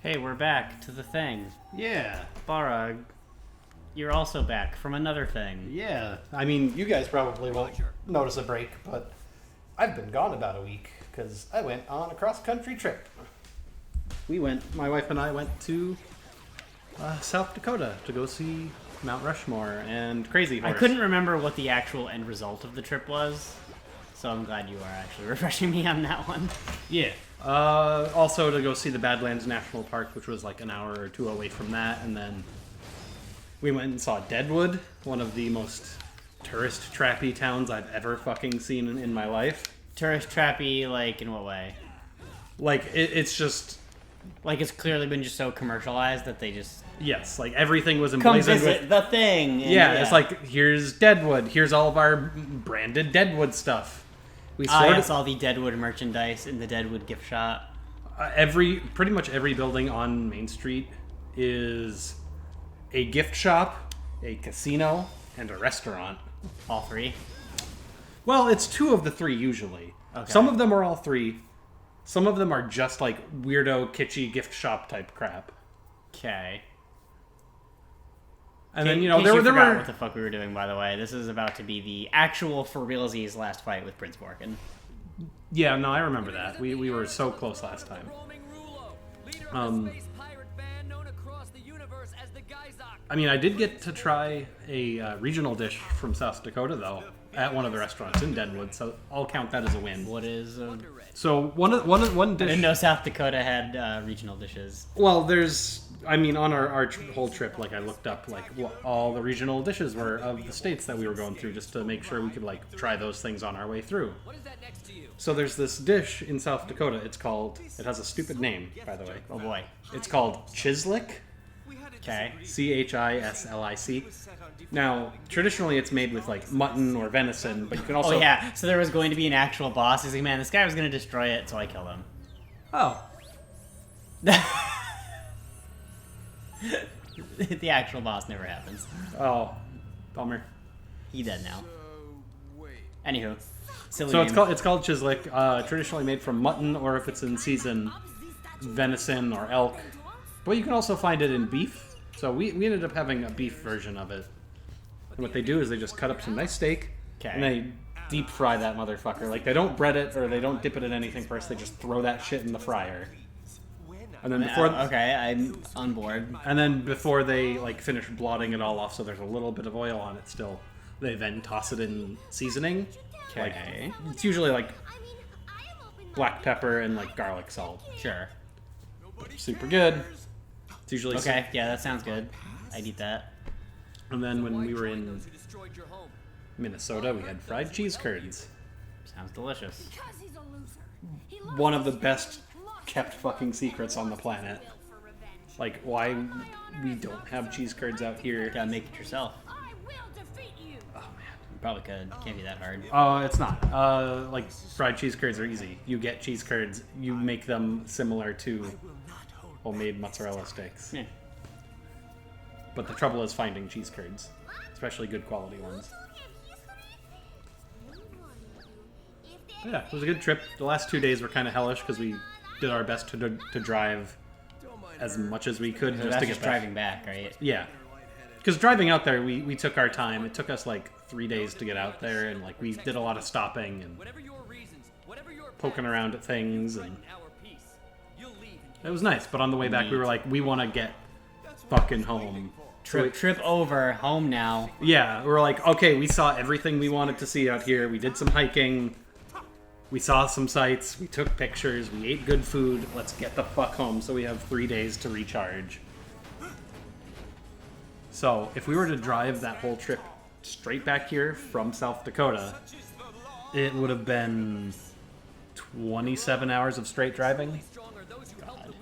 Hey, we're back to the thing. Yeah, Bara, you're also back from another thing. yeah. I mean, you guys probably won't notice a break, but I've been gone about a week because I went on a cross-country trip. My wife and I went to South Dakota to go see Mount Rushmore and Crazy Horse. I couldn't remember what the actual end result of the trip was, so I'm glad you are actually refreshing me on that one. Yeah. Also to go see the Badlands National Park, which was like an hour or two away from that, and then we went and saw Deadwood, one of the most tourist trappy towns I've ever fucking seen in my life. Tourist trappy, like, in what way? Like, it's just... Like, it's clearly been just so commercialized that they just... Yes, like, everything was Come emblazoned visit with... the thing! And Yeah, it's like, here's Deadwood, here's all of our branded Deadwood stuff. We yes, all the Deadwood merchandise in the Deadwood gift shop. Pretty much every building on Main Street is a gift shop, a casino, and a restaurant. All three? Well, it's two of the three usually. Okay. Some of them are all three. Some of them are just like weirdo, kitschy gift shop type crap. Okay. And then, there were... what the fuck we were doing, by the way. This is about to be the actual for realsies last fight with Prince Morgan. Yeah, no, I remember that. We were so close last time. I mean, I did get to try a regional dish from South Dakota, though, at one of the restaurants in Deadwood, so I'll count that as a win. What is... So, one dish... I didn't know South Dakota had regional dishes. Well, on our whole trip, like, I looked up, like, what all the regional dishes were of the states that we were going through, just to make sure we could, like, try those things on our way through. So there's this dish in South Dakota, it has a stupid name, by the way. Oh boy. It's called Chislic. Okay. Chislic. Now, traditionally it's made with, like, mutton or venison, but you can also... Oh yeah, so there was going to be an actual boss. He's like, man, this guy was going to destroy it, so I killed him. Oh. The actual boss never happens. Oh. Bummer. He dead now. Anywho. Silly So name. it's called Chislic, traditionally made from mutton, or if it's in season, venison or elk. But you can also find it in beef. So we ended up having a beef version of it. And what they do is they just cut up some nice steak, and they deep fry that motherfucker. Like, they don't bread it or they don't dip it in anything first. They just throw that shit in the fryer. And then before okay, I'm on board. And then before they, like, finish blotting it all off, so there's a little bit of oil on it still, they then toss it in seasoning. Okay. Like, it's usually like black pepper and like garlic salt. Sure. Super good. It's usually okay. Yeah, that sounds good. I'd eat that. And then when we were in Minnesota, we had fried cheese curds. Sounds delicious. One of the best kept fucking secrets on the planet. Like, why we don't have cheese curds out here. Gotta make it yourself. Probably could. Can't be that hard. It's not. Like, fried cheese curds are easy. You get cheese curds, you make them similar to homemade mozzarella sticks. Yeah. But the trouble is finding cheese curds, especially good quality ones. But yeah, it was a good trip. The last 2 days were kind of hellish because we did our best to drive as much as we could just to get back. Driving back, right? Yeah. Because driving out there, we took our time. It took us like 3 days to get out there, and like we did a lot of stopping and poking around at things, and it was nice. But on the way back, we were like, we want to get fucking home. Trip over, home now. Yeah, we were like, okay, we saw everything we wanted to see out here. We did some hiking. We saw some sights. We took pictures. We ate good food. Let's get the fuck home so we have 3 days to recharge. So, if we were to drive that whole trip straight back here from South Dakota, it would have been 27 hours of straight driving. God.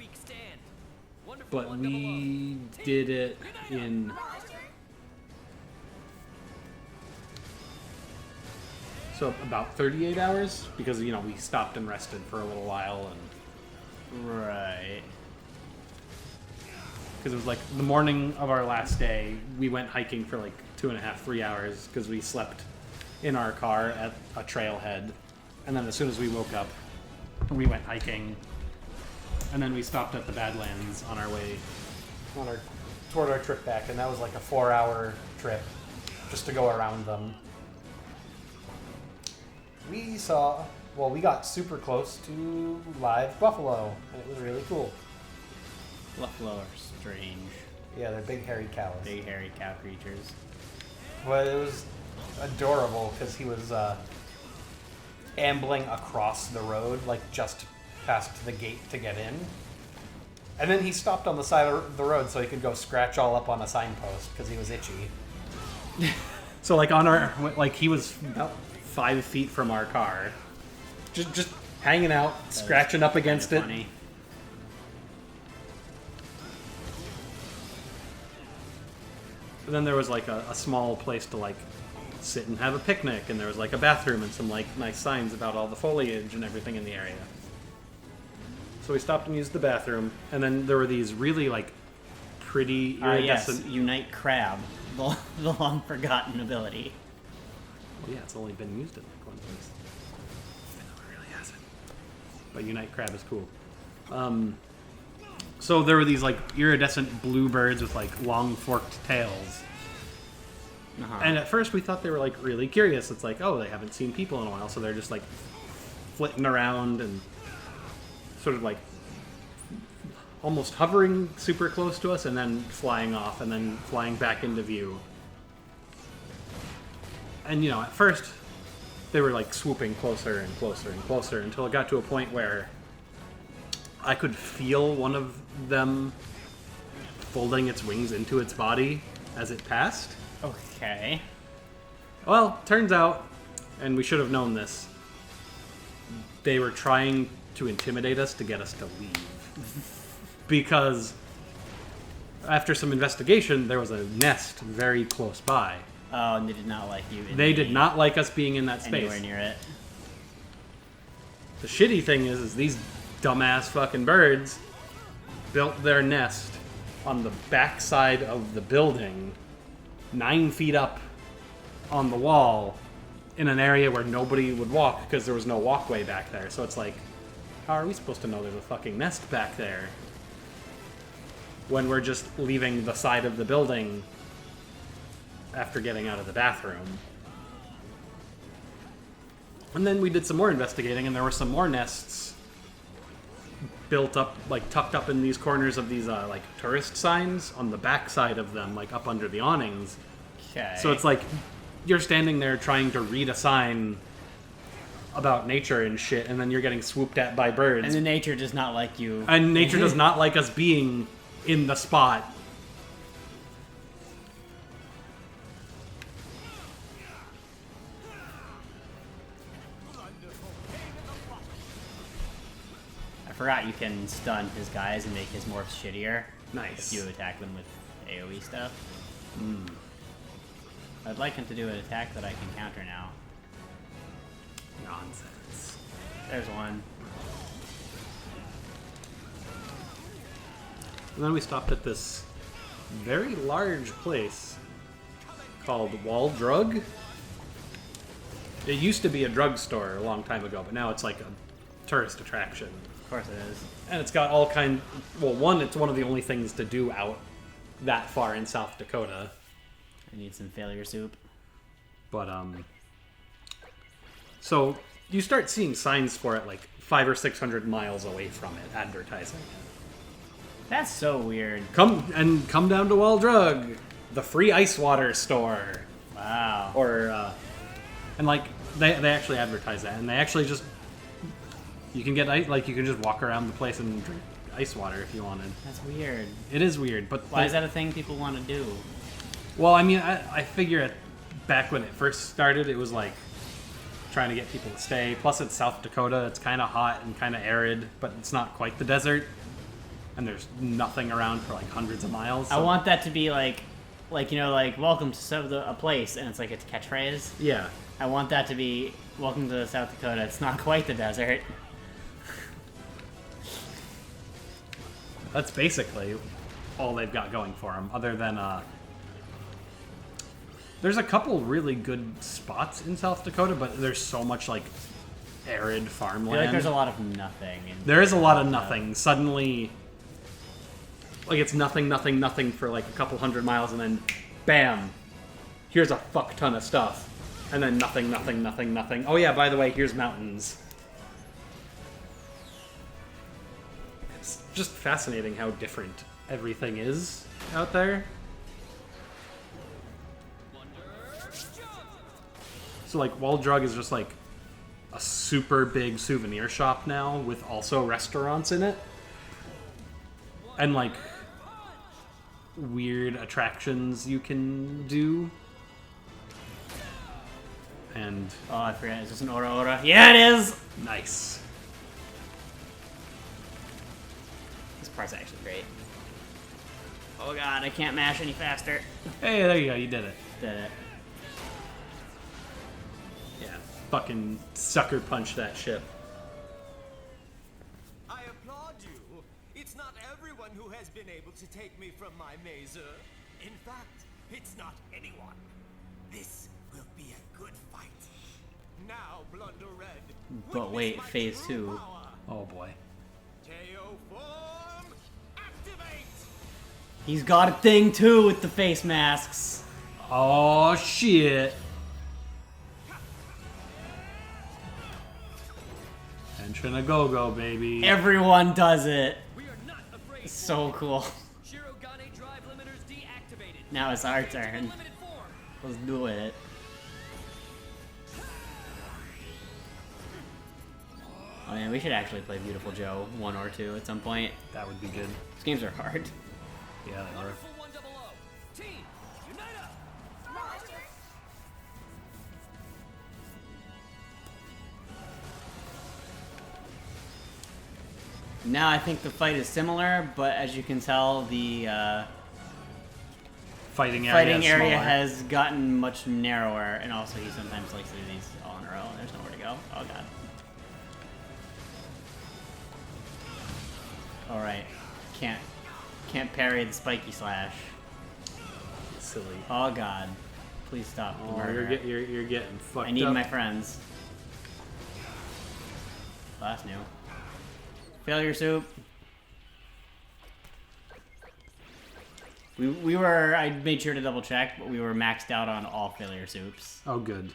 But we did it in... So, about 38 hours, because, we stopped and rested for a little while, and... Right. Because it was like the morning of our last day, we went hiking for like 2.5, 3 hours because we slept in our car at a trailhead. And then as soon as we woke up, we went hiking. And then we stopped at the Badlands on our way toward our trip back, and that was like a 4-hour trip just to go around them. We got super close to live buffalo, and it was really cool. Buffalo are strange. Yeah, they're big hairy cows. Big hairy cow creatures. But it was adorable because he was ambling across the road, like just past the gate to get in. And then he stopped on the side of the road so he could go scratch all up on a signpost because he was itchy. So like he was about 5 feet from our car, just hanging out, scratching up against it. Funny. And then there was like a small place to like sit and have a picnic, and there was like a bathroom and some like nice signs about all the foliage and everything in the area. So we stopped and used the bathroom, and then there were these really like pretty iridescent. Yes, Unite Crab, the long forgotten ability. Well, yeah, it's only been used in like one place. No, it really hasn't. But Unite Crab is cool. So there were these like iridescent blue birds with like long forked tails. Uh-huh. And at first we thought they were like really curious. It's like, oh, they haven't seen people in a while, so they're just like flitting around and sort of like almost hovering super close to us and then flying off and then flying back into view. And you know, at first they were like swooping closer and closer and closer until it got to a point where I could feel one of them folding its wings into its body as it passed. Okay. Well, turns out, and we should have known this, they were trying to intimidate us to get us to leave. Because after some investigation, there was a nest very close by. Oh, and they did not like you. They did not like us being in that space. Anywhere near it. The shitty thing is these dumbass fucking birds built their nest on the backside of the building, 9 feet up on the wall, in an area where nobody would walk because there was no walkway back there. So it's like, how are we supposed to know there's a fucking nest back there when we're just leaving the side of the building after getting out of the bathroom? And then we did some more investigating, and there were some more nests built up, like tucked up in these corners of these like tourist signs on the back side of them, like up under the awnings. Okay. So it's like you're standing there trying to read a sign about nature and shit, and then you're getting swooped at by birds. And the nature does not like you. And nature does not like us being in the spot. I forgot you can stun his guys and make his morphs shittier. Nice. If you attack them with AoE stuff. I'd like him to do an attack that I can counter now. Nonsense. There's one. And then we stopped at this very large place called Wall Drug. It used to be a drugstore a long time ago, but now it's like a tourist attraction. Of course it is. And it's got all kind. Well, one, it's one of the only things to do out that far in South Dakota. I need some failure soup. But so you start seeing signs for it like 500 or 600 miles away from it, advertising. That's so weird. Come down to Wall Drug, the free ice water store. Wow. Or and like they actually advertise that, and they actually just you can get like you can just walk around the place and drink ice water if you wanted. That's weird. It is weird, but Why is that a thing people want to do? Well, I mean, I figure back when it first started, it was like trying to get people to stay. Plus, it's South Dakota. It's kind of hot and kind of arid, but it's not quite the desert. And there's nothing around for like hundreds of miles. So. I want that to be like you know, like welcome to a place, and it's like its catchphrase. Yeah. I want that to be welcome to South Dakota. It's not quite the desert. That's basically all they've got going for them, other than there's a couple really good spots in South Dakota, but there's so much like arid I farmland. feel like there's a lot of nothing. There is a lot of nothing. Suddenly, like, it's nothing, nothing, nothing for like a couple hundred miles, and then bam, here's a fuck ton of stuff. And then nothing, nothing, nothing, nothing. Oh yeah, by the way, here's mountains. It's just fascinating how different everything is out there. So like, Waldrug is just like a super big souvenir shop now with also restaurants in it. And like weird attractions you can do. And Oh, I forgot. Is this an Aura Aura? Yeah, it is! nice. This part's actually great. Oh god, I can't mash any faster. Hey, there you go, you did it. Did it. Yeah, fucking sucker punch that ship. I applaud you. It's not everyone who has been able to take me from my mazer. In fact, it's not anyone. This will be a good fight. Now, Blunder Red. But wait, phase 2. Oh boy. KO form, activate! He's got a thing too with the face masks. Oh shit. Tension a go-go, baby. Everyone does it. We are not afraid. So cool. Shirogane drive limiters deactivated. Now it's our turn. Limited form. Let's do it. Oh man, we should actually play Beautiful Joe 1 or 2 at some point. That would be good. These games are hard. Yeah, they are. Wonderful 100. Team, unite up. Now I think the fight is similar, but as you can tell, the Fighting area, fighting is area smaller. has gotten much narrower, and also he sometimes likes to do these all in a row. There's nowhere to go. Oh god. All right, can't parry the spiky slash. Silly. Oh god, please stop the Oh, murder. you're getting fucked I need up. my friends. Oh, that's new. Failure soup. We were, I made sure to double check, but we were maxed out on all failure soups. Oh, good.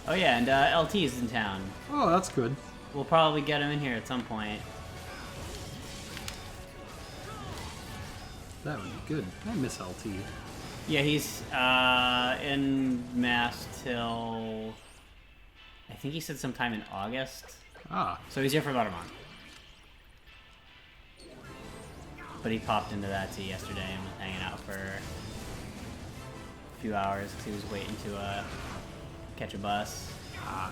Oh yeah, and LT is in town. Oh, that's good. We'll probably get him in here at some point. That would be good. I miss LT. Yeah, he's in Mass till I think he said sometime in August. Ah, So he's here for about a month. But he popped into that tea yesterday and was hanging out for a few hours because he was waiting to catch a bus. ah.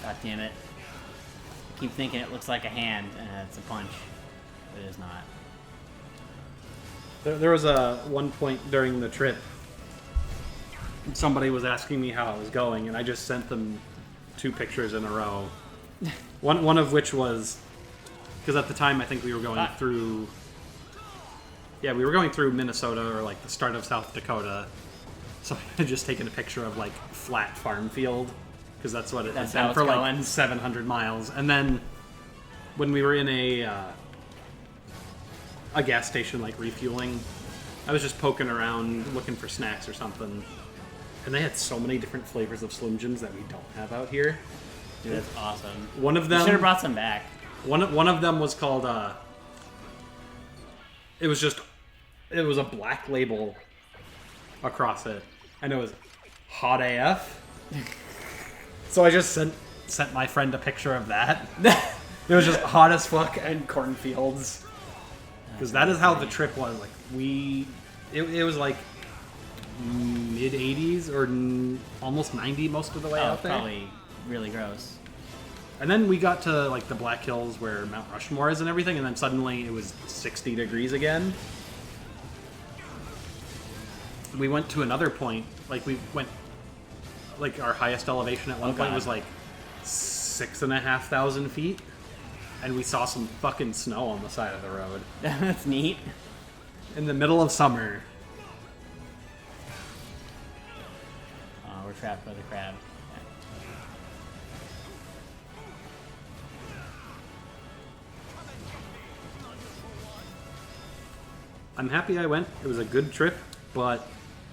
God damn it. I keep thinking it looks like a hand and it's a punch. But it is not. There was a one point during the trip, somebody was asking me how it was going, and I just sent them 2 pictures in a row. One of which was, because at the time I think we were going through, yeah, we were going through Minnesota or like the start of South Dakota. So I had just taken a picture of like flat farm field, because that's what it That's had how been for it's like going. 700 miles. And then when we were in a gas station, like refueling, I was just poking around looking for snacks or something, and they had so many different flavors of Slim Jims that we don't have out here. Dude, that's awesome. One of You them, should have brought some back. one of them was called it was a black label across it, and it was hot AF. So I just sent my friend a picture of that. It was just hot as fuck and cornfields. Because that is how the trip was. Like, we It was like mid 80s or almost 90 most of the way out there. Probably really gross. And then we got to like the Black Hills where Mount Rushmore is and everything, and then suddenly it was 60 degrees again. We went to another point, like we went, like our highest elevation at one point was like 6,500 feet, and we saw some fucking snow on the side of the road. That's neat. In the middle of summer. We're trapped by the crab. I'm happy I went. It was a good trip, but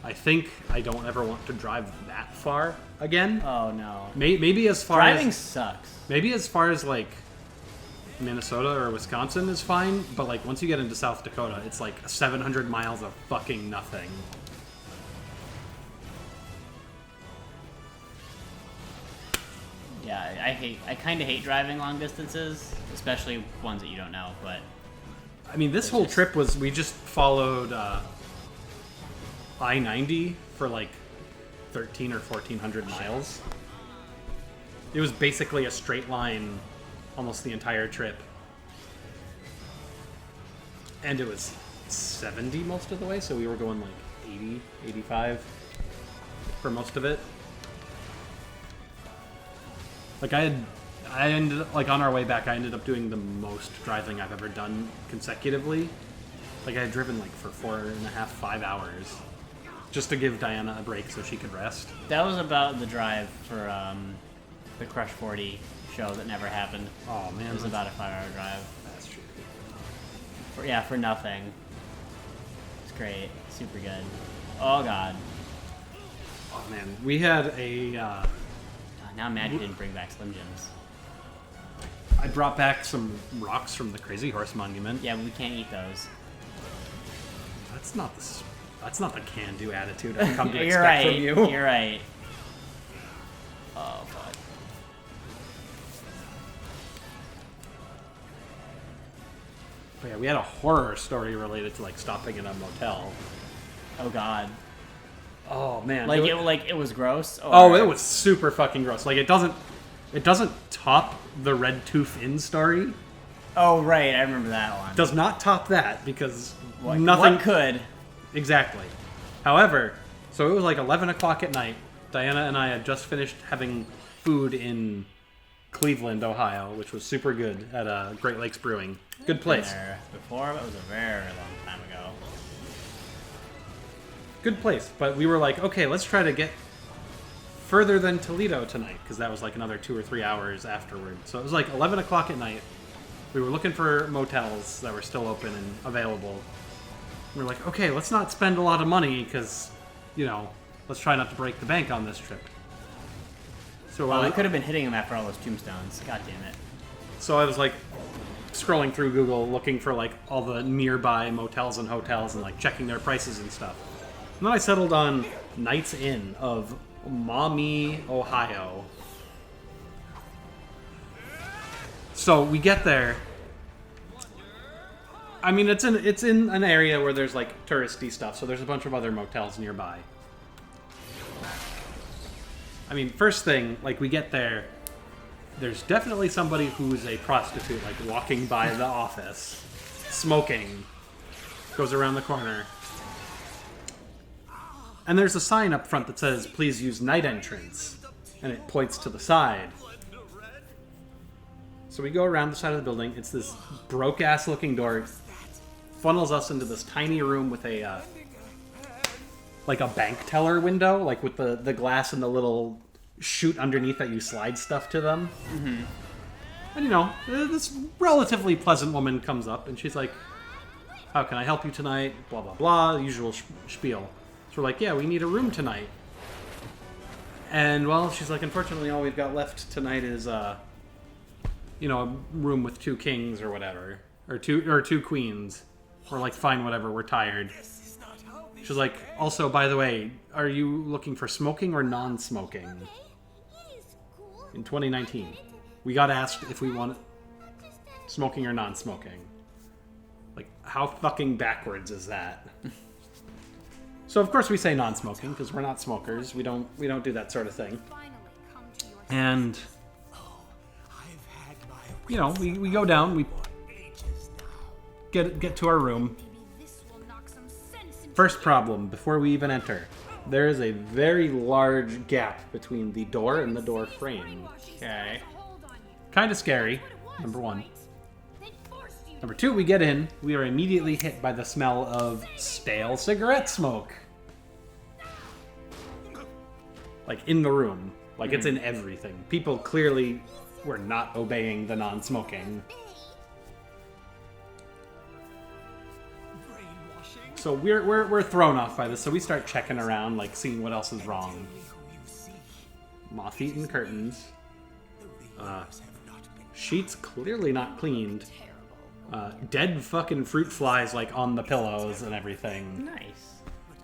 I think I don't ever want to drive that far again. Oh no. Maybe as far Driving as sucks. maybe as far as like Minnesota or Wisconsin is fine, but like once you get into South Dakota, it's like 700 miles of fucking nothing. Yeah, I kind of hate driving long distances, especially ones that you don't know, but I mean, this whole trip was, we just followed I-90 for like 13 or 1,400 miles. It was basically a straight line almost the entire trip. And it was 70 most of the way, so we were going like 80, 85 for most of it. Like I ended up, like on our way back, I ended up doing the most driving I've ever done consecutively. Like I had driven like for 4.5, 5 hours just to give Diana a break so she could rest. that was about the drive for the Crush 40 show that never happened. Oh man, It was about a 5-hour drive. that's true. For nothing. It's great. Super good. Oh god. Oh man, we had a. Now I'm mad you didn't bring back Slim Jims. I brought back some rocks from the Crazy Horse Monument. Yeah, but we can't eat those. That's not the can-do attitude I've come to You're expect right. from you. You're right. Oh fuck. But yeah, we had a horror story related to like stopping in a motel. Oh god. Oh man, Like it was gross. oh, it was super fucking gross. Like it doesn't top the Red Tooth Inn story. Oh right, I remember that one. Does not top that because What nothing could? exactly. However, so it was like 11 o'clock at night. Diana and I had just finished having food in Cleveland, Ohio, which was super good at Great Lakes Brewing. Good place. There before, but it was a very long time ago. Good place. But we were like, okay, let's try to get further than Toledo tonight, because that was like another 2 or 3 hours afterward. So it was like 11 o'clock at night. We were looking for motels that were still open and available. We were like, okay, let's not spend a lot of money, because, you know, let's try not to break the bank on this trip. So Well, I could have been hitting him after all those tombstones. God damn it. So I was like scrolling through Google looking for like all the nearby motels and hotels and like checking their prices and stuff. And then I settled on Knights Inn of Maumee, Ohio. So we get there. I mean, it's in an area where there's like touristy stuff, so there's a bunch of other motels nearby. I mean, first thing, like we get there, there's definitely somebody who's a prostitute, like walking by the office, smoking, goes around the corner. And there's a sign up front that says, please use night entrance. And it points to the side. So we go around the side of the building. It's this broke-ass looking door. Funnels us into this tiny room with a, like a bank teller window, like with the glass and the little chute underneath that you slide stuff to them. Mm-hmm. And, you know, this relatively pleasant woman comes up, and she's like, how can I help you tonight? Blah, blah, blah, usual spiel. So we're like, yeah, we need a room tonight. And, well, she's like, unfortunately, all we've got left tonight is, you know, a room with 2 kings or whatever. Or two queens. We're like, fine, whatever, we're tired. She's like, also, by the way, are you looking for smoking or non-smoking? In 2019. We got asked if we want smoking or non-smoking. Like, how fucking backwards is that? So of course we say non-smoking because we're not smokers. We don't do that sort of thing. And I've had my you know, we go down, we ages now. get to our room. First problem before we even enter. There is a very large gap between the door and the door frame. Okay. Kind of scary, number one. Number two, we get in, we are immediately hit by the smell of stale cigarette smoke. Like, in the room. Like, it's in everything. People clearly were not obeying the non-smoking. Brainwashing. So we're thrown off by this, so we start checking around, like, seeing what else is wrong. Who you see. Moth-eaten curtains. The readers have not been Sheets clearly not cleaned. Dead fucking fruit flies, like, on the pillows and everything. Nice.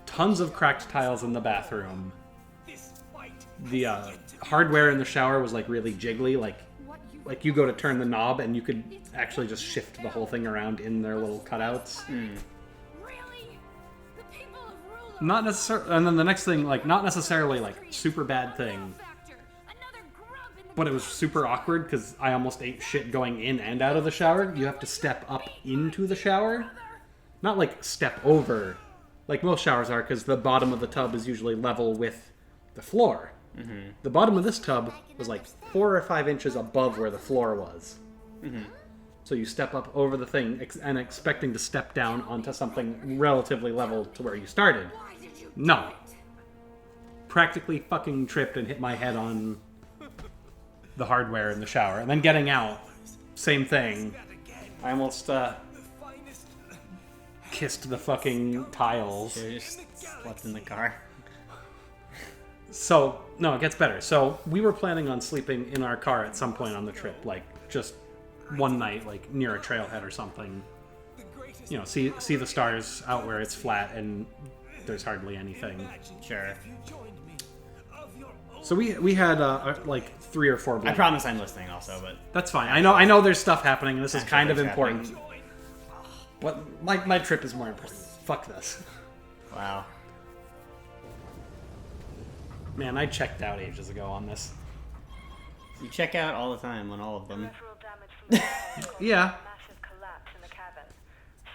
Tons of cracked tiles in the bathroom. this fight. The hardware in the shower was, like, really jiggly. Like you go to turn the knob and you could actually just shift the whole thing around in their little cutouts. Not necessarily... And then the next thing, like, not necessarily, like, super bad thing. But it was super awkward because I almost ate shit going in and out of the shower. You have to step up into the shower. Not like step over, like most showers are, because the bottom of the tub is usually level with the floor. Mm-hmm. The bottom of this tub was like 4 or 5 inches above where the floor was. Mm-hmm. So you step up over the thing and expecting to step down onto something relatively level to where you started. No. Practically fucking tripped and hit my head on the hardware in the shower. And then getting out, same thing. I almost kissed the fucking tiles. Should've just slept in the car. So, no, it gets better. So, we were planning on sleeping in our car at some point on the trip, like, just one night, like, near a trailhead or something. You know, see the stars out where it's flat and there's hardly anything. Sure. So we had, like, 3 or 4 I blankets. promise I'm listening also, but... That's fine. I know there's stuff happening, and this is Actually, kind of there's important. happening. But my trip is more important. Fuck this. Wow. Man, I checked out ages ago on this. You check out all the time on all of them. Yeah. Massive collapse in the cabin.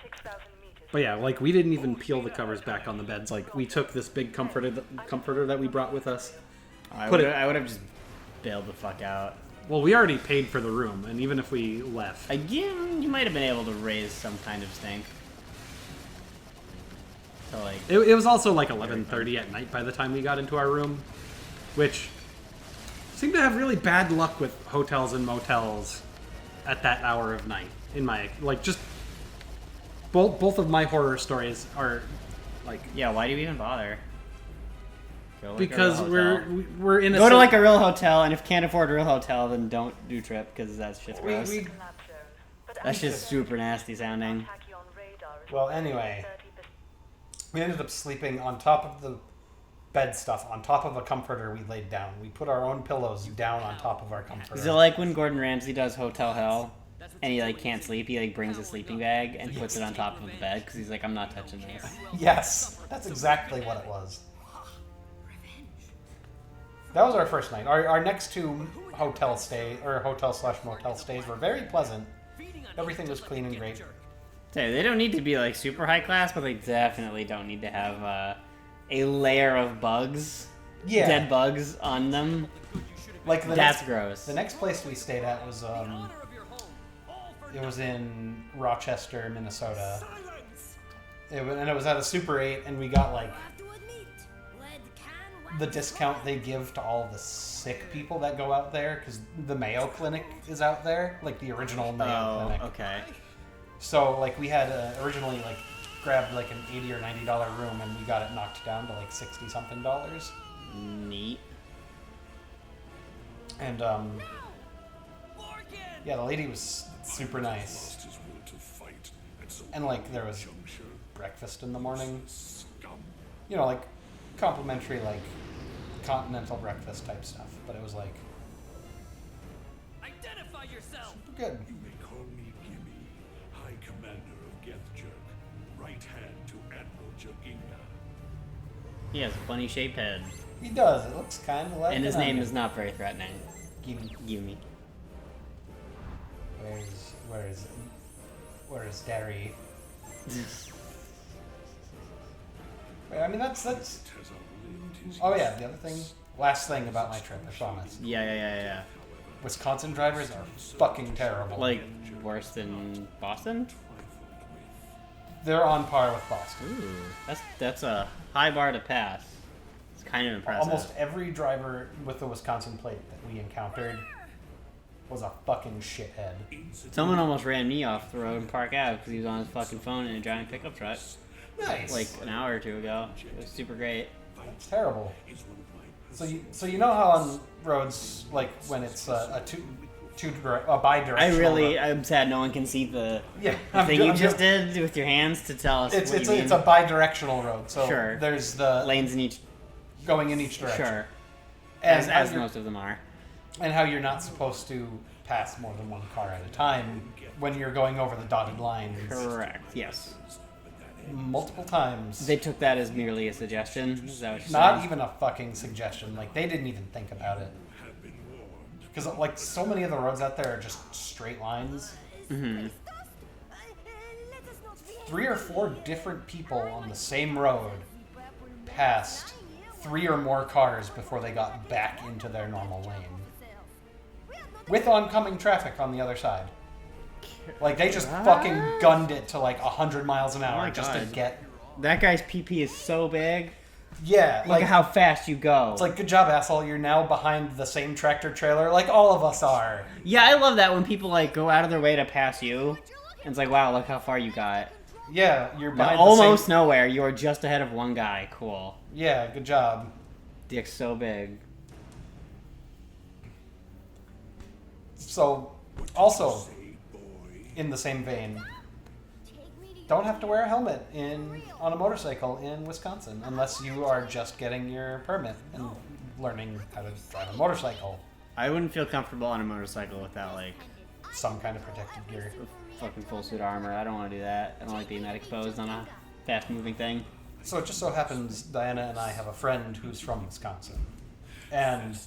6,000 meters. But yeah, like, we didn't even peel the covers back on the beds. Like, we took this big comforter that we brought with us. I Put would it- have just bailed the fuck out. Well, we already paid for the room, and even if we left... Again, you might have been able to raise some kind of stink. So, like... It was also like 11:30 at night by the time we got into our room, which seemed to have really bad luck with hotels and motels at that hour of night. In my just both of my horror stories are like Yeah, why do you even bother? Go like a because real we're hotel. we're in a Go to cer- like a real hotel, and if can't afford a real hotel, then don't do trip, because that shit's gross. we- Collapse zone. But That's just super nasty sounding. tachyon radar is Well, anyway. 30%. We ended up sleeping on top of the bed stuff, on top of a comforter we laid down. We put our own pillows down on top of our comforter. Is it like when Gordon Ramsay does Hotel Hell, and he like can't sleep, he like brings a sleeping bag and puts it on top of the bed, because he's like, I'm not touching this. Yes, that's exactly what it was. That was our first night. Our next 2 hotel / motel stays were very pleasant. Everything was clean and great. So they don't need to be like super high class, but they definitely don't need to have a layer of bugs, Yeah. dead bugs on them. Like That's gross. The next place we stayed at was it was in Rochester, Minnesota. And it was at a Super 8, and we got like the discount they give to all the sick people that go out there, because the Mayo Clinic is out there, like the original Mayo Oh, Clinic. okay. So like we had originally like grabbed like an $80 or $90 room, and we got it knocked down to like $60 something. Neat. And yeah, the lady was super nice. And like there was breakfast in the morning. You know, like complimentary like continental breakfast type stuff. But it was like Identify yourself. good. You may call me Gimme, High Commander of Gethjerk, right hand to Admiral Jaginga. He has a funny shaped head. He does. It looks kind of like. And his an name onion. is not very threatening. Gimme. Gimme. Where's Derry? I mean, that's. Oh yeah, the other thing. Last thing about my trip, I promise. Yeah. Wisconsin drivers are fucking terrible. Like, worse than Boston? They're on par with Boston. Ooh, that's a high bar to pass. It's kind of impressive. Almost every driver with the Wisconsin plate that we encountered was a fucking shithead. Someone almost ran me off the road in Park Ave because he was on his fucking phone in a giant pickup truck. Nice. Like an hour or two ago. It was super great. That's terrible. So you know how on roads, like when it's a bi-directional. I'm sad no one can see the I'm thing ju- you I'm just ju- did with your hands to tell us It's what you mean. it's a bi-directional road, so Sure. there's the Lanes in each. going in each direction. Sure. And As you're- most of them are. and how you're not supposed to pass more than one car at a time when you're going over the dotted lines. Correct. Yes. Multiple times. They took that as merely a suggestion. Is that what you're Not saying? even a fucking suggestion. Like, they didn't even think about it. Because, like, so many of the roads out there are just straight lines. Mm-hmm. 3 or 4 different people on the same road passed 3 or more cars before they got back into their normal lane. With oncoming traffic on the other side. Like, they just fucking gunned it to, like, 100 miles an hour my just to God. get... That guy's PP is so big. Yeah, Look like, at how fast you go. it's like, good job, asshole. You're now behind the same tractor trailer like all of us are. Yeah, I love that when people like go out of their way to pass you. And it's like, wow, look how far you got. Yeah, you're Now, behind almost the same... nowhere. You are just ahead of one guy. Cool. Yeah, good job. Dick's so big. So, also, in the same vein, don't have to wear a helmet on a motorcycle in Wisconsin unless you are just getting your permit and learning how to drive a motorcycle. I wouldn't feel comfortable on a motorcycle without like Some kind of protective gear. fucking full suit armor. I don't want to do that. I don't like being that exposed on a fast moving thing. So it just so happens Diana and I have a friend who's from Wisconsin. And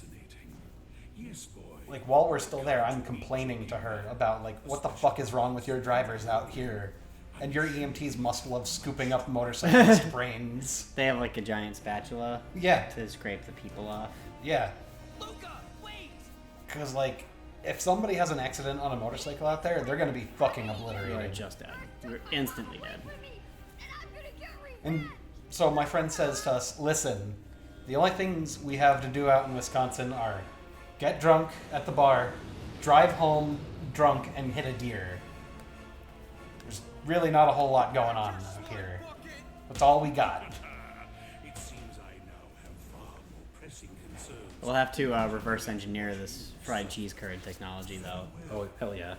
like while we're still there, I'm complaining to her about like what the fuck is wrong with your drivers out here? And your EMTs must love scooping up motorcyclist brains. They have like a giant spatula Yeah, to scrape the people off. yeah. Luca, wait! Because like if somebody has an accident on a motorcycle out there, they're gonna be fucking You are obliterated. just dead. You're instantly dead. And so my friend says to us, listen, the only things we have to do out in Wisconsin are get drunk at the bar, drive home drunk, and hit a deer. There's really not a whole lot going on out here. That's all we got. It seems I now have far more pressing concerns. We'll have to reverse engineer this fried cheese curd technology, though. Oh, hell yeah.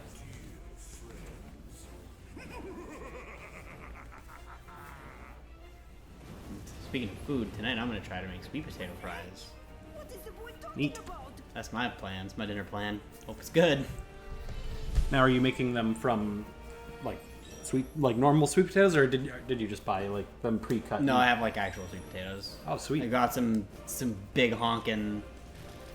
Speaking of food, tonight I'm gonna try to make sweet potato fries. Neat. That's my plans, my dinner plan. Hope it's good. Now, are you making them from, like, normal sweet potatoes, or did you just buy, like, them pre-cut? No, I have like actual sweet potatoes. Oh, sweet. I got some big honkin'.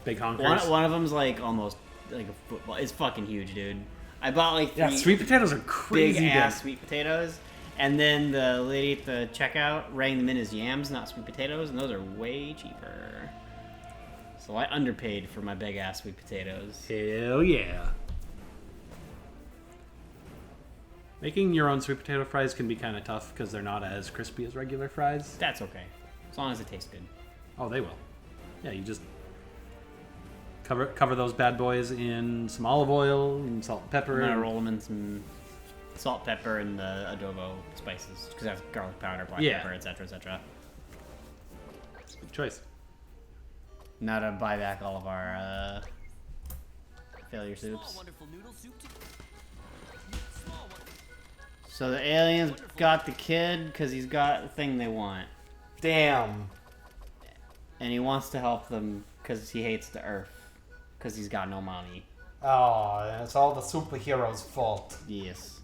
Big honkers. One of them's like almost like a football. It's fucking huge, dude. I bought like Yeah, three sweet potatoes are crazy big ass big. sweet potatoes, and then the lady at the checkout rang them in as yams, not sweet potatoes, and those are way cheaper. So I underpaid for my big ass sweet potatoes. Hell yeah. Making your own sweet potato fries can be kind of tough because they're not as crispy as regular fries. That's okay, as long as it tastes good. Oh, they will. Yeah, you just cover those bad boys in some olive oil and salt and pepper. I'm gonna roll them in some salt, pepper, and the adobo spices because that's garlic powder, black Yeah. pepper, etc., etc. Good choice. Now to buy back all of our failure soups. Wonderful noodle soup too. So the aliens got the kid because he's got the thing they want. Damn. And he wants to help them because he hates the Earth. Because he's got no money. Oh, it's all the superheroes' fault. Yes.